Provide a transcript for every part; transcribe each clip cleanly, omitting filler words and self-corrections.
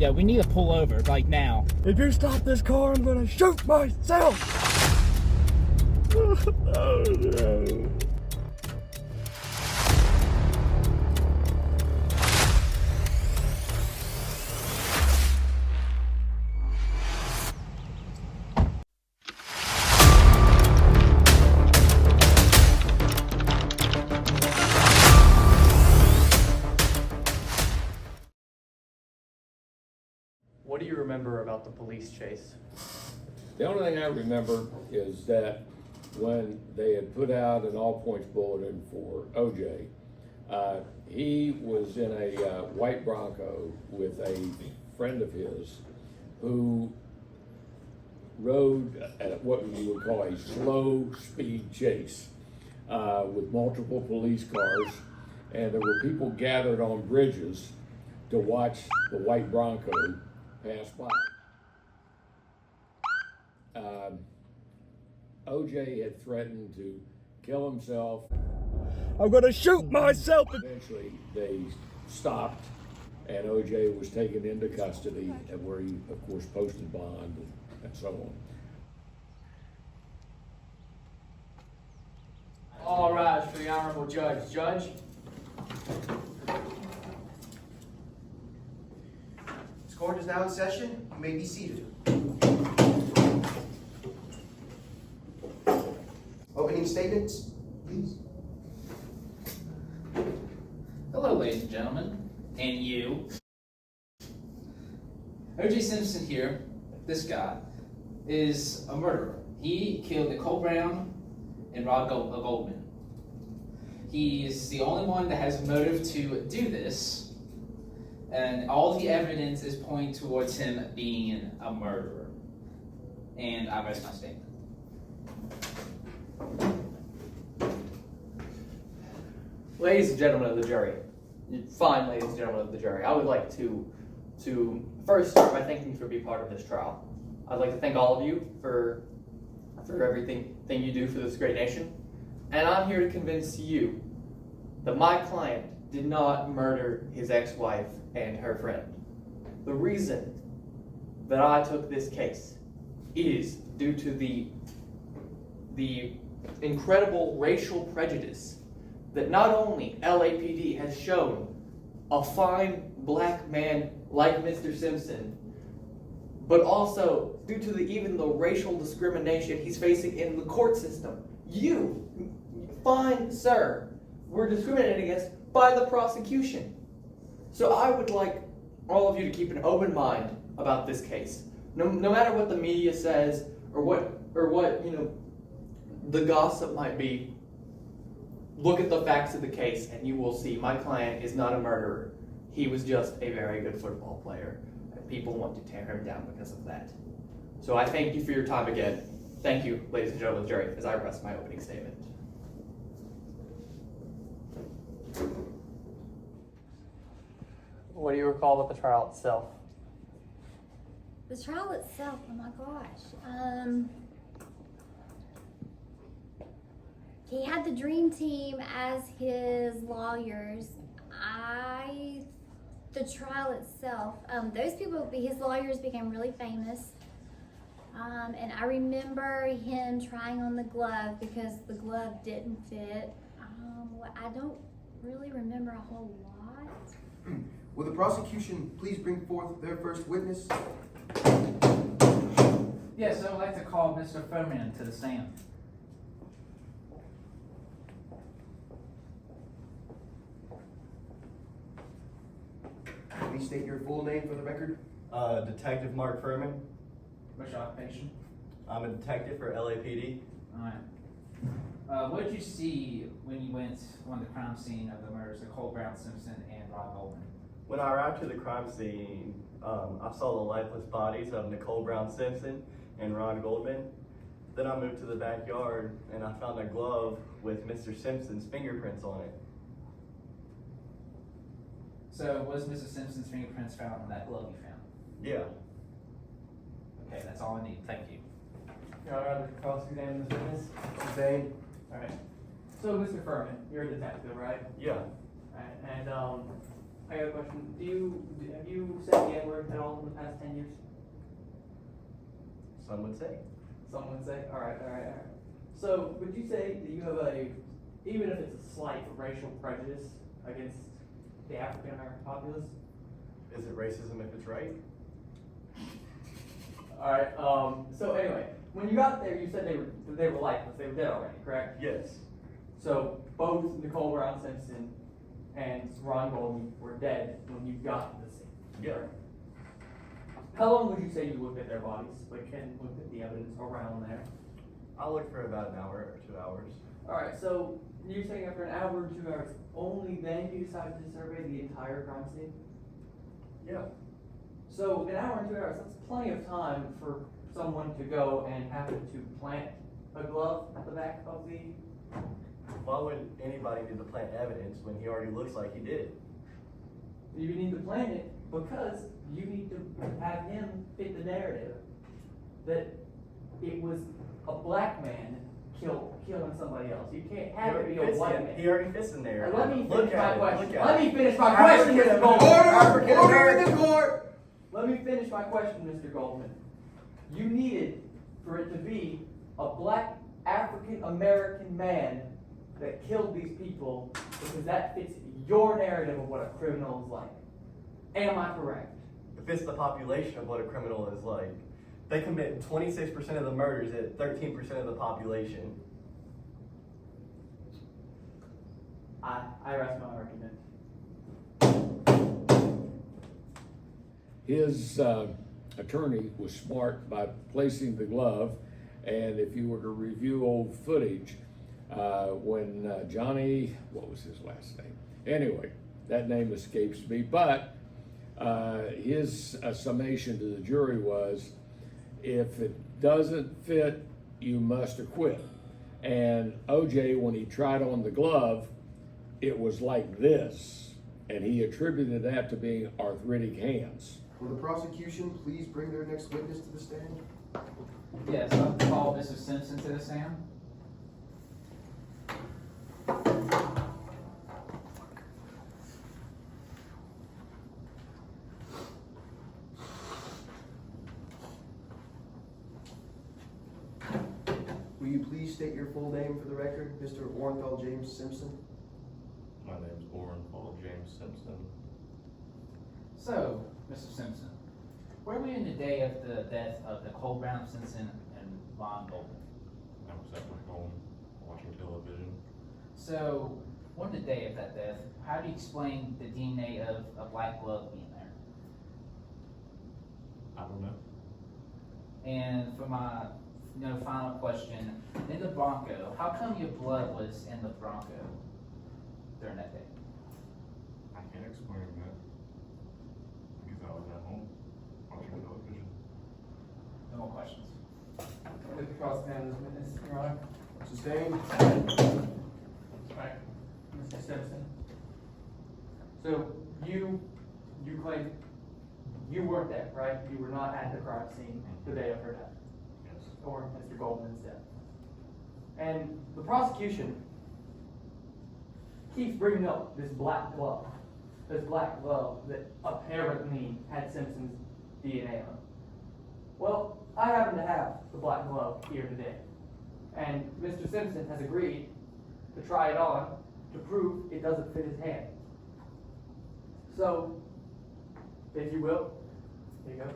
Yeah, we need to pull over, like now. If you stop this car, I'm gonna shoot myself! Oh, no. What do you remember about the police chase? The only thing I remember is that when they had put out an all-points bulletin for OJ, he was in a white Bronco with a friend of his who rode at what you would call a slow speed chase with multiple police cars, and there were people gathered on bridges to watch the white Bronco pass by. OJ had threatened to kill himself. I'm gonna shoot myself! Eventually, they stopped, and OJ was taken into custody, and where he, of course, posted bond and so on. All rise for the Honorable Judge. Judge? This court is now in session. You may be seated. Opening statements, please. Hello, ladies and gentlemen, and you. OJ Simpson here, this guy, is a murderer. He killed Nicole Brown and Rod Goldman. He's the only one that has motive to do this, and all the evidence is pointing towards him being a murderer. And I rest my statement. Ladies and gentlemen of the jury, fine ladies and gentlemen of the jury, I would like to first start by thanking you for being part of this trial. I'd like to thank all of you for everything you do for this great nation. And I'm here to convince you that my client did not murder his ex-wife and her friend. The reason that I took this case is due to the incredible racial prejudice that not only LAPD has shown a fine black man like Mr. Simpson, but also due to even the racial discrimination he's facing in the court system. You, fine sir, were discriminated against by the prosecution. So I would like all of you to keep an open mind about this case. No matter what the media says or what the gossip might be, look at the facts of the case and you will see my client is not a murderer. He was just a very good football player. And people want to tear him down because of that. So I thank you for your time again. Thank you, ladies and gentlemen of the jury, as I rest my opening statement. What do you recall about the trial itself? The trial itself, oh my gosh. He had the dream team as his lawyers. The trial itself, those people, his lawyers became really famous. And I remember him trying on the glove because the glove didn't fit. I don't really remember a whole lot. Will the prosecution please bring forth their first witness? Yes, I would like to call Mr. Furman to the stand. Please state your full name for the record. Detective Mark Furman. What's your occupation? I'm a detective for LAPD. Alright. What did you see when you went on the crime scene of the murders of Nicole Brown Simpson and Rod Goldman? When I arrived to the crime scene, I saw the lifeless bodies of Nicole Brown Simpson and Ron Goldman. Then I moved to the backyard and I found a glove with Mr. Simpson's fingerprints on it. So was Mrs. Simpson's fingerprints found on that glove you found? Yeah. Okay, that's all I need. Thank you. Your Honor, I'd like to cross-examine this witness. Sustained. All right. So, Mr. Furman, you're a detective, right? Yeah. All right. And I got a question. Have you said the N-word at all in the past 10 years? Some would say. Some would say. All right. So, would you say that you have even if it's a slight racial prejudice against the African American populace? Is it racism if it's right? All right. So anyway, when you got there, you said they were lifeless. They were dead already, correct? Yes. So both Nicole Brown Simpson and Ron Goldman were dead when you got to the scene. Yeah. How long would you say you looked at their bodies, and looked at the evidence around there? I looked for about an hour or 2 hours. All right. So you're saying after an hour or 2 hours, only then you decided to survey the entire crime scene? Yeah. So an hour and 2 hours, that's plenty of time for someone to go and happen to plant a glove at the back of the... Why would anybody need to plant evidence when he already looks like he did? You need to plant it because you need to have him fit the narrative that it was a black man killing somebody else. You can't have it be a white man. He already fits in there. Let me Look finish at my it, question. look at Let it. me finish my question, Mr. Goldman. Order in the court! Let me finish my question, Mr. Goldman. You needed for it to be a black African American man that killed these people because that fits your narrative of what a criminal is like. Am I correct? It fits the population of what a criminal is like. They commit 26% of the murders at 13% of the population. I rest my argument. His attorney was smart by placing the glove, and if you were to review old footage, when Johnny, what was his last name? Anyway, that name escapes me, but his summation to the jury was, if it doesn't fit, you must acquit. And OJ, when he tried on the glove, it was like this, and he attributed that to being arthritic hands. Will the prosecution please bring their next witness to the stand? Yes, I'll call Mr. Simpson to the stand. Will you please state your full name for the record, Mr. Orenthal James Simpson? My name's Orenthal James Simpson. So, Mr. Simpson, where were you in the day of the death of Nicole Brown Simpson and Ron Goldman? I was at my home watching television. So, on the day of that death, how do you explain the DNA of a black glove being there? I don't know. And for my final question, in the Bronco, how come your blood was in the Bronco during that day? I can't explain that. Because I was at home watching television. No more questions. With the cross-examined witness, Your Honor. Sustained. Right. Mr. Simpson. So you claim you weren't there, right? You were not at the crime scene the day of her death, Yes. or Mr. Goldman's death. And the prosecution keeps bringing up this black glove that apparently had Simpson's DNA on it. Well, I happen to have the black glove here today, and Mr. Simpson has agreed to try it on to prove it doesn't fit his hand. So, if you will, here you go.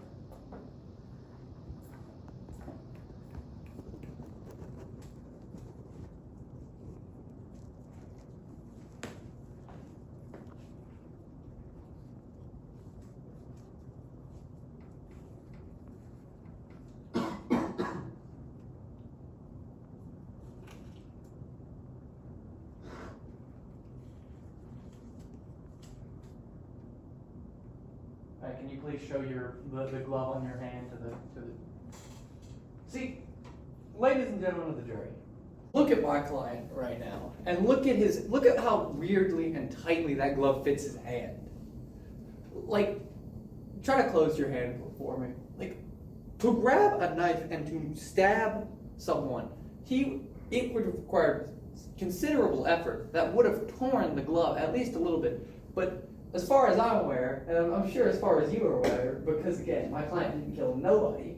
Can you please show the glove on your hand to the See, ladies and gentlemen of the jury, Look at my client right now, and look at how weirdly and tightly that glove fits his hand. Like, try to close your hand for me. Like, to grab a knife and to stab someone, it would require considerable effort that would have torn the glove at least a little bit. But as far as I'm aware, and I'm sure as far as you are aware, because again, my client didn't kill nobody,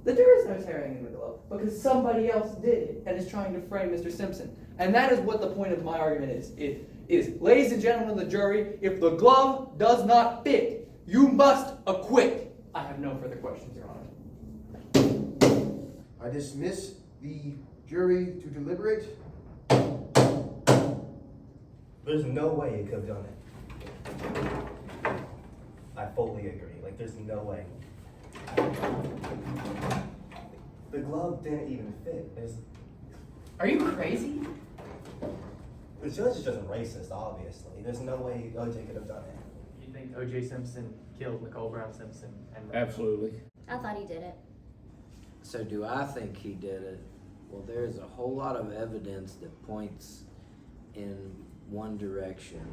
that there is no tearing in the glove because somebody else did it and is trying to frame Mr. Simpson. And that is what the point of my argument is. It is, ladies and gentlemen of the jury, if the glove does not fit, you must acquit. I have no further questions, Your Honor. I dismiss the jury to deliberate. There's no way you could have done it. I fully agree. Like, there's no way. The glove didn't even fit. Are you crazy? The judge is just racist, obviously. There's no way OJ could have done it. You think OJ Simpson killed Nicole Brown Simpson? And Absolutely. I thought he did it. So do I think he did it? Well, there's a whole lot of evidence that points in one direction,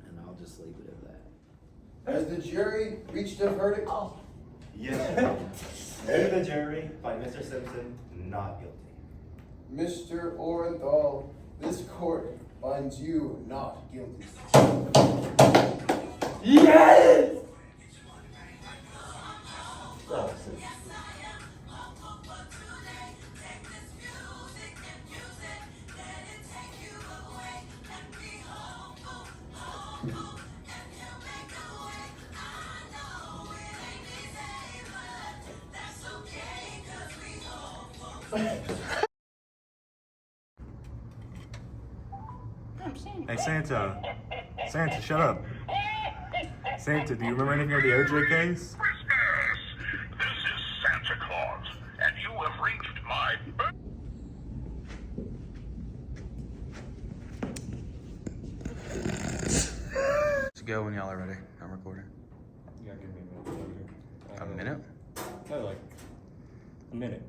and I'll just leave it at that. Has the jury reached a verdict? Yes. And the jury find Mr. Simpson not guilty. Mr. Orenthal, this court finds you not guilty. Yes! Oh, Hey, Santa. Santa, shut up. Santa, do you remember anything of the OJ case? Christmas! This is Santa Claus, and you have reached my Let's go when y'all are ready. I'm recording. You gotta give me a minute. A minute? No, like a minute.